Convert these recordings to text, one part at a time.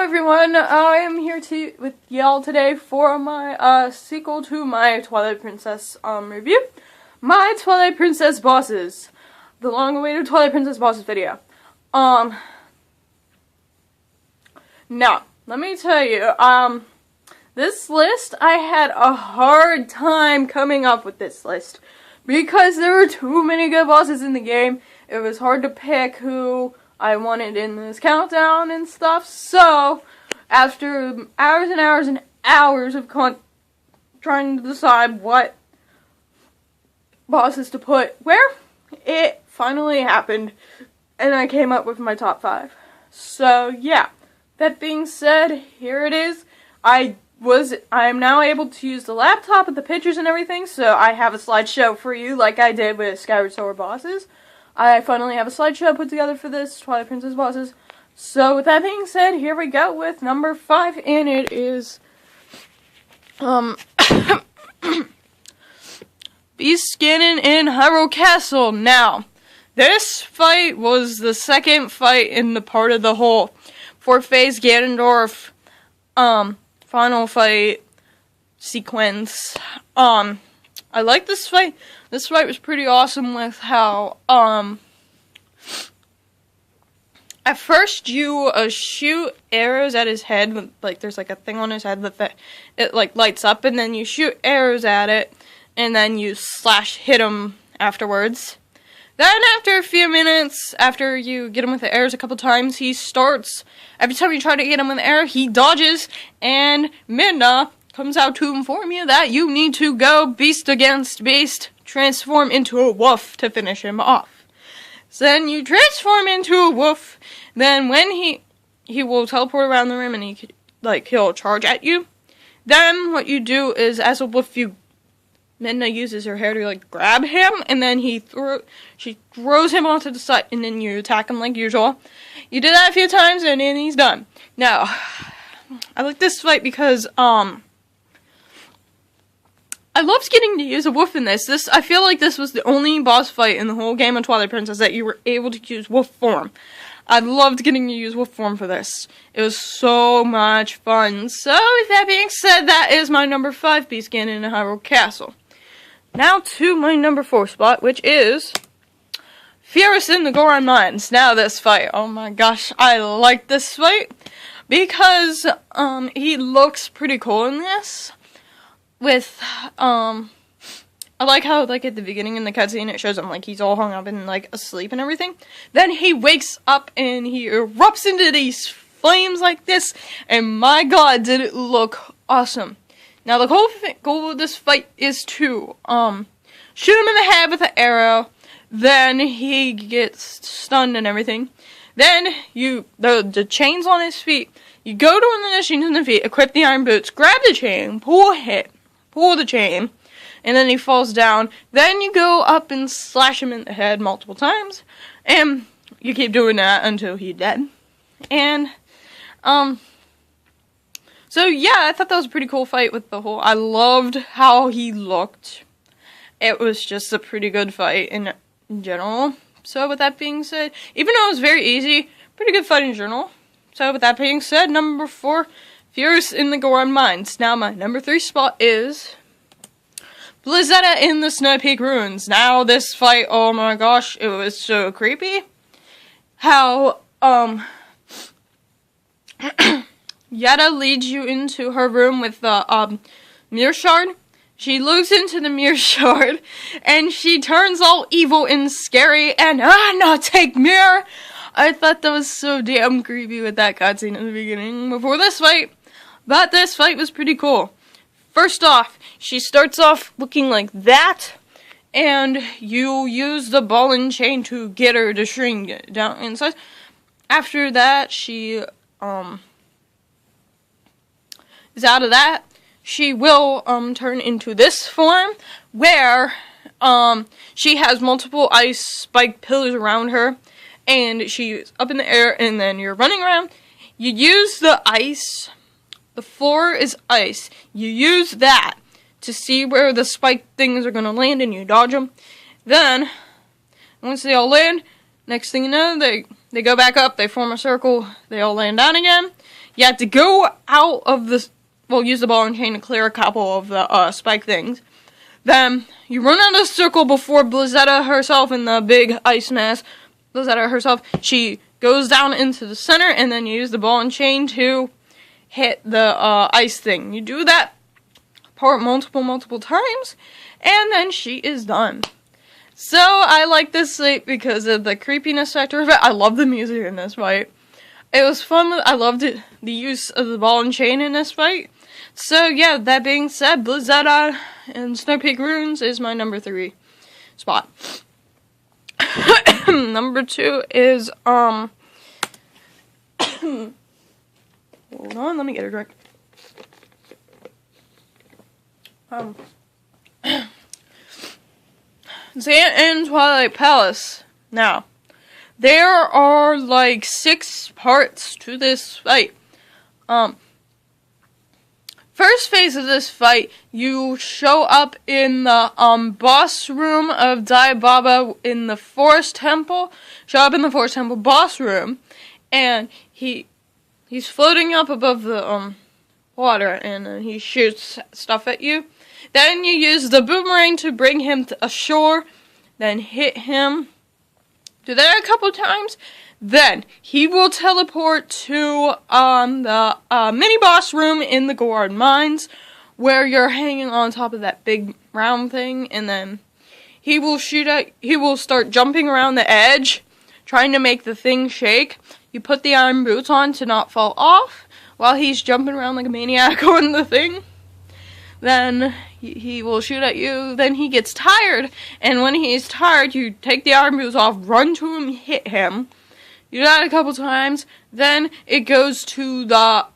everyone, I am here with y'all today for my sequel to my Twilight Princess review. My Twilight Princess bosses. The long-awaited Twilight Princess bosses video. Now, let me tell you, this list, I had a hard time coming up with this list. Because there were too many good bosses in the game, it was hard to pick who I wanted in this countdown and stuff. So, after hours and hours and hours of trying to decide what bosses to put where, it finally happened. And I came up with my top 5. So, yeah. That being said, here it is. I am now able to use the laptop with the pictures and everything, so I have a slideshow for you like I did with Skyward Sword bosses. I finally have a slideshow put together for this Twilight Princess bosses. So with that being said, here we go with number 5, and it is Beast Ganon in Hyrule Castle. Now, this fight was the second fight in the part of the whole 4-phase Ganondorf final fight sequence. I like this fight. This fight was pretty awesome with how, at first you shoot arrows at his head, with, like, there's like a thing on his head that it like lights up, and then you shoot arrows at it, and then you hit him afterwards. Then after a few minutes, after you get him with the arrows a couple times, every time you try to get him with the arrow, he dodges, and Midna comes out to inform you that you need to go beast against beast, transform into a wolf to finish him off. So then you transform into a wolf, then when he will teleport around the room and he'll charge at you. Then what you do is, as a wolf, Midna uses her hair to like grab him, and then she throws him onto the side, and then you attack him like usual. You do that a few times, and then he's done. Now, I like this fight because I loved getting to use a wolf in this. I feel like this was the only boss fight in the whole game of Twilight Princess that you were able to use wolf form. I loved getting to use wolf form for this. It was so much fun. So, with that being said, that is my number 5 Beast Ganon in Hyrule Castle. Now to my number 4 spot, which is Fierce in the Goron Mines. Now this fight, oh my gosh, I like this fight because he looks pretty cool in this. With I like how, like, at the beginning in the cutscene it shows him like he's all hung up and like asleep and everything. Then he wakes up and he erupts into these flames like this, and my god, did it look awesome. Now the whole goal of this fight is to shoot him in the head with an arrow. Then he gets stunned and everything. Then the chains on his feet. You go to one of the chains on the feet, equip the iron boots, grab the chain, pull the chain, and then he falls down. Then you go up and slash him in the head multiple times, and you keep doing that until he's dead. And so yeah, I thought that was a pretty cool fight with I loved how he looked. It was just a pretty good fight in general. So with that being said, even though it was very easy, pretty good fight in general. So with that being said, number 4, Fierce in the Goron Mines. Now my number 3 spot is Blizzetta in the Snow Peak Ruins. Now this fight, oh my gosh, it was so creepy. How, Yetta leads you into her room with the, mirror shard. She looks into the mirror shard, and she turns all evil and scary, and, no, take mirror! I thought that was so damn creepy with that cutscene in the beginning before this fight. But this fight was pretty cool. First off, she starts off looking like that, and you use the ball and chain to get her to shrink down in size. After that, she is out of that. She will turn into this form, where she has multiple ice spike pillars around her, and she's up in the air, and then you're running around. You use the ice. The floor is ice. You use that to see where the spike things are going to land, and you dodge them. Then, once they all land, next thing you know, they go back up, they form a circle, they all land down again. You have to go out of the, well, use the ball and chain to clear a couple of the spike things. Then you run out of the circle before Blizzetta herself and the big ice mass. Blizzetta herself, she goes down into the center, and then you use the ball and chain to hit the ice thing. You do that part multiple times, and then she is done. So I like this fight because of the creepiness factor of it. I love the music in this fight. It was fun. I loved it, the use of the ball and chain in this fight. So yeah, that being said, Blizzetta and Snow Peak Ruins is my number 3 spot. Number 2 is, hold on, let me get a drink. Zant and Twilight Palace. Now, there are like 6 parts to this fight. First phase of this fight, you show up in the boss room of Dai Baba in the Forest Temple. Show up in the Forest Temple boss room, and he's floating up above the water, and he shoots stuff at you. Then you use the boomerang to bring him to ashore, then hit him. Do that a couple times. Then he will teleport to the mini boss room in the Gourd Mines, where you're hanging on top of that big round thing, and then he will start jumping around the edge, trying to make the thing shake. You put the iron boots on to not fall off while he's jumping around like a maniac on the thing. Then he will shoot at you. Then he gets tired, and when he's tired, you take the iron boots off, run to him, hit him. You do that a couple times. Then it goes to the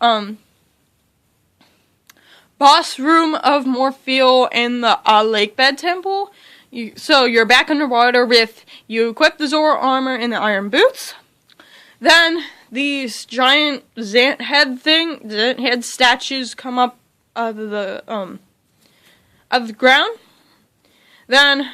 boss room of Morpheal in the Lakebed Temple. So you're back underwater with, you equip the Zora armor and the iron boots. Then these giant Zant head statues come up out of the ground. Then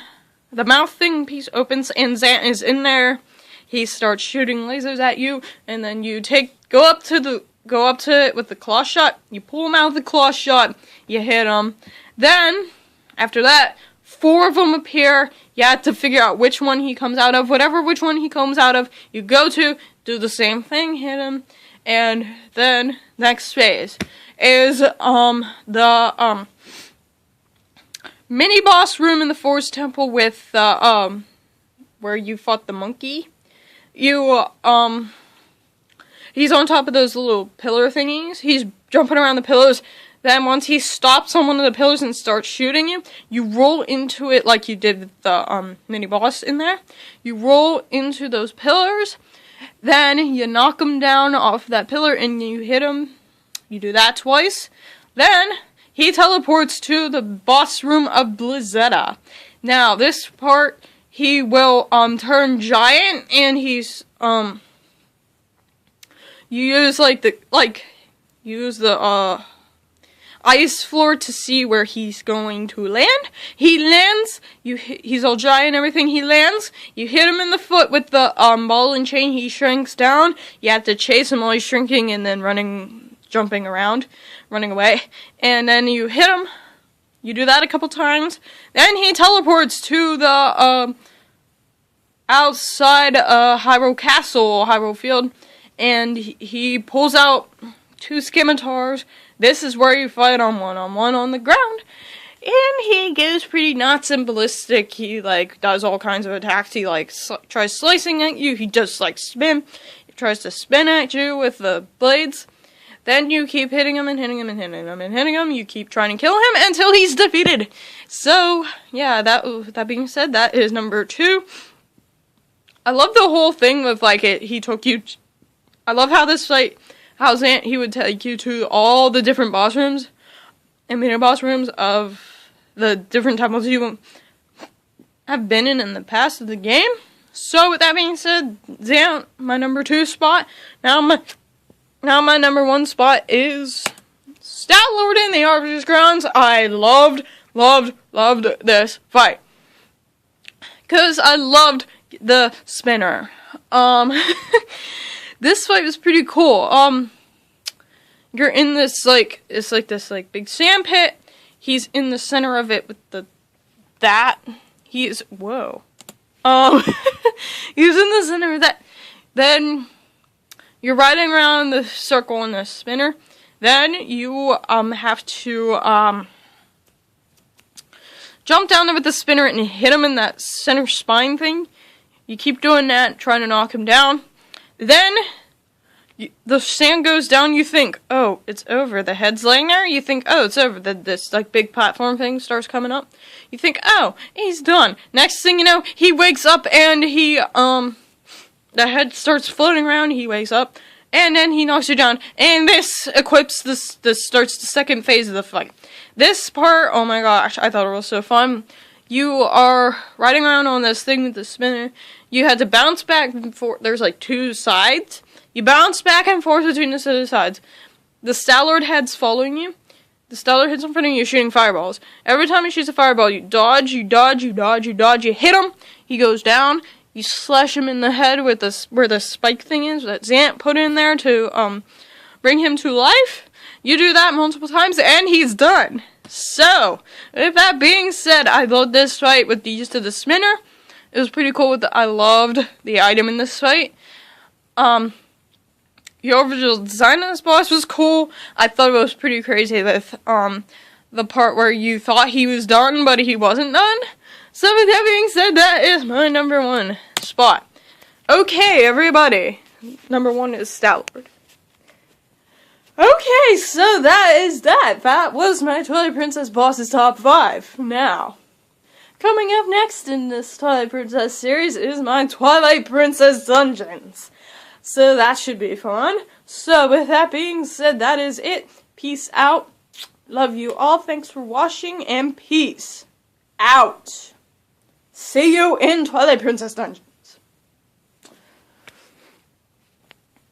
the mouth thing piece opens and Zant is in there. He starts shooting lasers at you, and then you go up to it with the claw shot. You pull him out with the claw shot. You hit him. Then after that, 4 of them appear. You have to figure out which one he comes out of. Which one he comes out of, you go to, do the same thing, hit him, and then next phase is the mini boss room in the Forest Temple with the where you fought the monkey. He's on top of those little pillar thingies. He's jumping around the pillars. Then once he stops on one of the pillars and starts shooting you, you roll into it like you did with the mini boss in there. You roll into those pillars. Then you knock him down off that pillar and you hit him. You do that twice. Then he teleports to the boss room of Blizzetta. Now this part, he will turn giant, and he's you use the ice floor to see where he's going to land. He lands. He's all giant and everything. He lands. You hit him in the foot with the ball and chain. He shrinks down. You have to chase him while he's shrinking and then jumping around, running away. And then you hit him. You do that a couple times. Then he teleports to the outside Hyrule Castle, Hyrule Field, and he pulls out 2 scimitars. This is where you fight on one-on-one on the ground. And he goes pretty nuts and ballistic. He does all kinds of attacks. He tries slicing at you. He just spin. He tries to spin at you with the blades. Then you keep hitting him and hitting him and hitting him and hitting him. You keep trying to kill him until he's defeated. So, yeah, that being said, that is number 2. I love the whole thing with, he took you... I love how this fight... How he would take you to all the different boss rooms and mini boss rooms of the different temples you have been in the past of the game. So, with that being said, Zant, my number 2 spot. Now my number 1 spot is Stout Lord in the Arbiter's Grounds. I loved this fight. Because I loved the spinner. This fight was pretty cool. you're in this, like, it's like this, like, big sand pit. He's in the center of it with whoa. He's in the center of that. Then, you're riding around the circle in the spinner. Then, you, have to, jump down there with the spinner and hit him in that center spine thing. You keep doing that, trying to knock him down. Then, the sand goes down, you think, oh, it's over. The head's laying there, you think, oh, it's over. This, like, big platform thing starts coming up. You think, oh, he's done. Next thing you know, he wakes up and the head starts floating around, he wakes up, and then he knocks you down. And this equips, this starts the second phase of the fight. This part, oh my gosh, I thought it was so fun. You are riding around on this thing with the spinner. You had to bounce back and forth. There's like two sides. You bounce back and forth between the two sides. The Star-Lord head's following you. The Star-Lord head's in front of you, shooting fireballs. Every time he shoots a fireball, you dodge, you dodge, you dodge, you dodge. You hit him. He goes down. You slash him in the head with where the spike thing is that Zant put in there to bring him to life. You do that multiple times, and he's done. So, with that being said, I loved this fight with the use of the spinner. It was pretty cool. I loved the item in this fight. The overall design of this boss was cool. I thought it was pretty crazy with the part where you thought he was done, but he wasn't done. So, with that being said, that is my number one spot. Okay, everybody. Number one is Star-Lord. Okay, so that is that. That was my Twilight Princess Boss's Top 5. Now, coming up next in this Twilight Princess series is my Twilight Princess Dungeons. So that should be fun. So with that being said, that is it. Peace out. Love you all. Thanks for watching, and peace out. See you in Twilight Princess Dungeons.